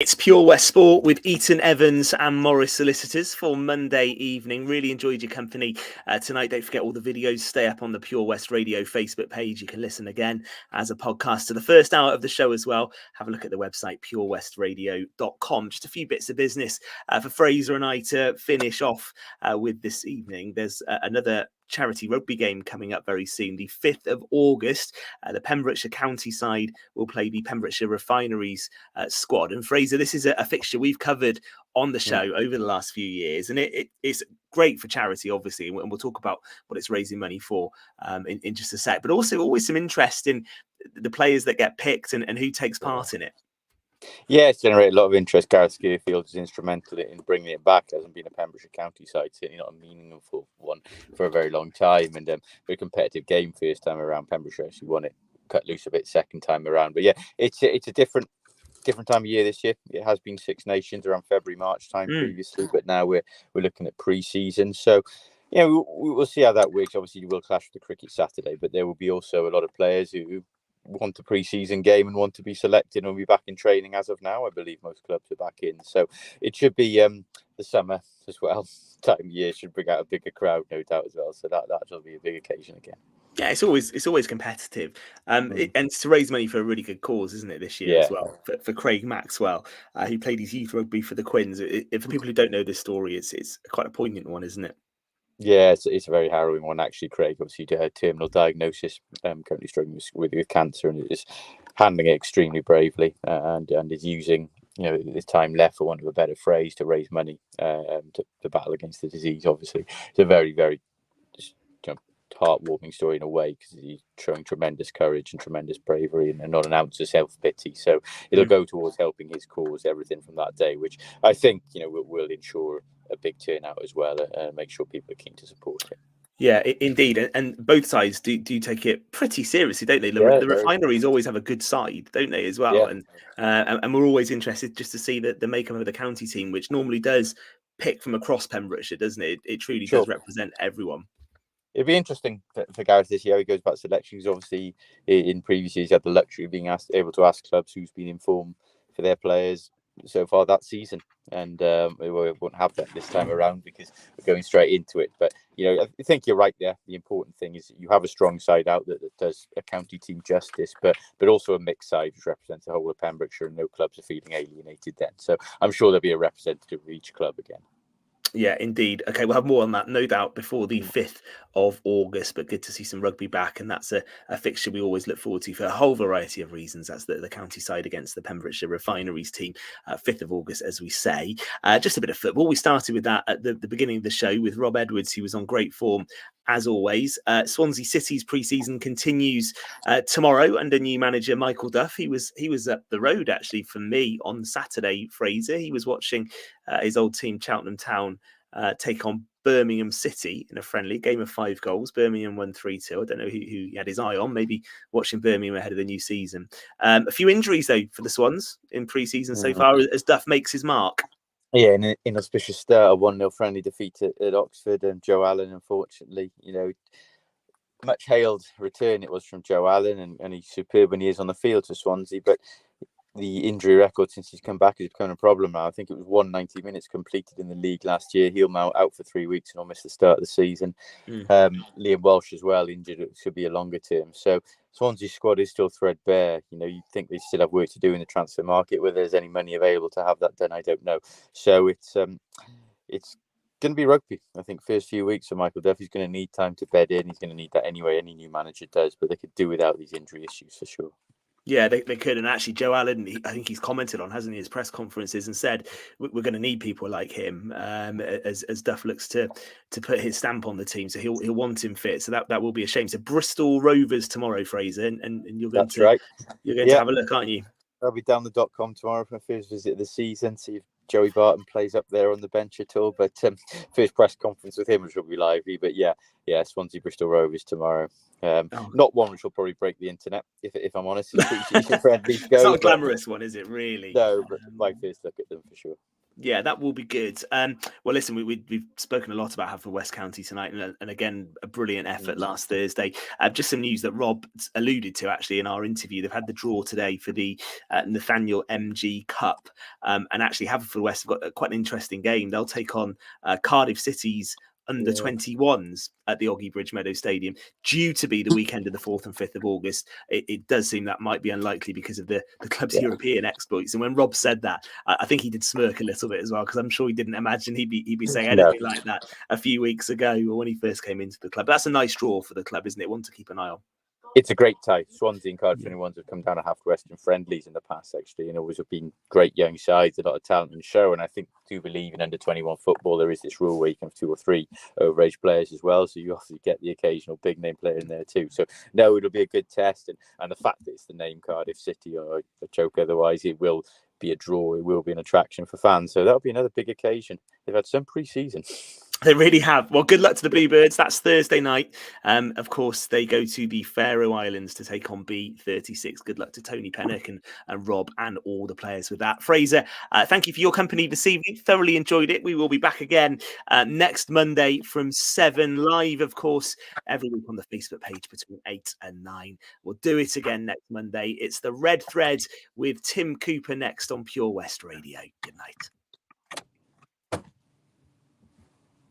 It's Pure West Sport with Eaton Evans and Morris Solicitors for Monday evening. Really enjoyed your company tonight. Don't forget all the videos stay up on the Pure West Radio Facebook page. You can listen again as a podcast to the first hour of the show as well. Have a look at the website purewestradio.com. Just a few bits of business for Fraser and I to finish off with this evening. There's another charity rugby game coming up very soon, the 5th of August. The Pembrokeshire County side will play the Pembrokeshire Refineries squad. And Fraser, this is a fixture we've covered on the show over the last few years, and it's great for charity, obviously, and we'll talk about what it's raising money for in just a sec, but also always some interest in the players that get picked and who takes part in it. Yeah, it's generated a lot of interest. Gareth Skeerfield is instrumental in bringing it back. It hasn't been a Pembrokeshire County side, certainly not a meaningful one for a very long time. And very competitive game first time around. Pembrokeshire actually won it, cut loose a bit second time around. But yeah, it's a different time of year this year. It has been Six Nations around February, March time previously, but now we're looking at pre-season. So yeah, we'll see how that works. Obviously, you will clash with the cricket Saturday, but there will be also a lot of players who want a pre-season game and want to be selected and will be back in training as of now. I believe most clubs are back in, so it should be the summer as well. Time of year should bring out a bigger crowd, no doubt, as well. So that will be a big occasion again. Yeah, it's always competitive, and to raise money for a really good cause, isn't it, this year as well? For Craig Maxwell, who played his youth rugby for the Quins. For people who don't know this story, it's quite a poignant one, isn't it? Yeah, it's a very harrowing one, actually. Craig obviously had a terminal diagnosis, currently struggling with cancer, and is handling it extremely bravely, and is using his time left, for want of a better phrase, to raise money to battle against the disease. Obviously, it's a very, very heartwarming story in a way, because he's showing tremendous courage and tremendous bravery and not an ounce of self-pity. So it'll go towards helping his cause, everything from that day, which I think will ensure a big turnout as well, and make sure people are keen to support it. Yeah, indeed, and both sides do take it pretty seriously, don't they? The Refineries always have a good side, don't they, as well? Yeah. And we're always interested just to see the makeup of the county team, which normally does pick from across Pembrokeshire, doesn't it? It truly does represent everyone. It'd be interesting for Gareth this year how he goes about selection, because obviously in previous years he had the luxury of being able to ask clubs who's been informed for their players so far that season, and we won't have that this time around because we're going straight into it. But I think you're right there. The important thing is that you have a strong side out that does a county team justice, but also a mixed side which represents the whole of Pembrokeshire, and no clubs are feeling alienated then. So I'm sure there'll be a representative of each club again. Yeah, indeed. Okay, we'll have more on that, no doubt, before the 5th of August, but good to see some rugby back, and that's a fixture we always look forward to for a whole variety of reasons. That's the county side against the Pembrokeshire Refineries team, 5th of August, as we say. Just a bit of football. We started with that at the beginning of the show with Rob Edwards, who was on great form as always. Swansea City's pre-season continues tomorrow under new manager Michael Duff. He was up the road, actually, from me on Saturday, Fraser. He was watching his old team, Cheltenham Town, take on Birmingham City in a friendly game of 5 goals. Birmingham won 3-2. I don't know who he had his eye on, maybe watching Birmingham ahead of the new season. A few injuries, though, for the Swans in pre-season so far, as Duff makes his mark. Yeah, an inauspicious start, a 1-0 friendly defeat at Oxford, and Joe Allen, unfortunately, much hailed return it was from Joe Allen, and he's superb when he is on the field for Swansea, but the injury record since he's come back has become a problem now. I think it was 190 minutes completed in the league last year. He'll now out for 3 weeks and will miss the start of the season. Liam Welsh as well injured. It should be a longer term. So Swansea squad is still threadbare. You'd think they still have work to do in the transfer market. Whether there's any money available to have that done, I don't know. So it's going to be rugby. I think first few weeks for Michael Duff, he's going to need time to bed in. He's going to need that anyway. Any new manager does, but they could do without these injury issues for sure. Yeah, they could. And actually, Joe Allen, I think he's commented on, hasn't he, his press conferences, and said we're going to need people like him as Duff looks to put his stamp on the team. So he'll want him fit. So that will be a shame. So Bristol Rovers tomorrow, Fraser, and you're going to have a look, aren't you? I'll be down the .com tomorrow for my first visit of the season. See if Joey Barton plays up there on the bench at all. But first press conference with him, which will be lively. But yeah, Swansea Bristol Rovers tomorrow. Not one which will probably break the internet, if I'm honest. It's a friendly go. It's not a glamorous one, is it, really? No, but my first look at them for sure. Yeah, that will be good. Well, listen, we've spoken a lot about Haverford County tonight, and again, a brilliant effort last Thursday. Just some news that Rob alluded to actually in our interview. They've had the draw today for the Nathaniel MG Cup, and actually Haverford have got quite an interesting game. They'll take on Cardiff City's under 21s at the Oggy Bridge Meadow Stadium, due to be the weekend of the 4th and 5th of August. It does seem that might be unlikely because of the club's European exploits. And when Rob said that, I think he did smirk a little bit as well, because I'm sure he didn't imagine he'd be saying anything like that a few weeks ago or when he first came into the club. But that's a nice draw for the club, isn't it? One to keep an eye on. It's a great tie. Swansea and Cardiff 21s have come down to Haverford Western friendlies in the past, actually, and always have been great young sides, a lot of talent and show. And I think, do believe in under 21 football, there is this rule where you can have 2 or 3 overage players as well. So you obviously get the occasional big name player in there too. So no, it'll be a good test. And the fact that it's the name Cardiff City, or a joke otherwise, it will be a draw. It will be an attraction for fans. So that'll be another big occasion. They've had some pre-season. They really have. Well, good luck to the Bluebirds. That's Thursday night. Of course, they go to the Faroe Islands to take on B36. Good luck to Tony Pennock and Rob and all the players with that. Fraser, thank you for your company this evening. Thoroughly enjoyed it. We will be back again next Monday from 7 live, of course, every week on the Facebook page between 8 and 9. We'll do it again next Monday. It's the Red Thread with Tim Cooper next on Pure West Radio. Good night.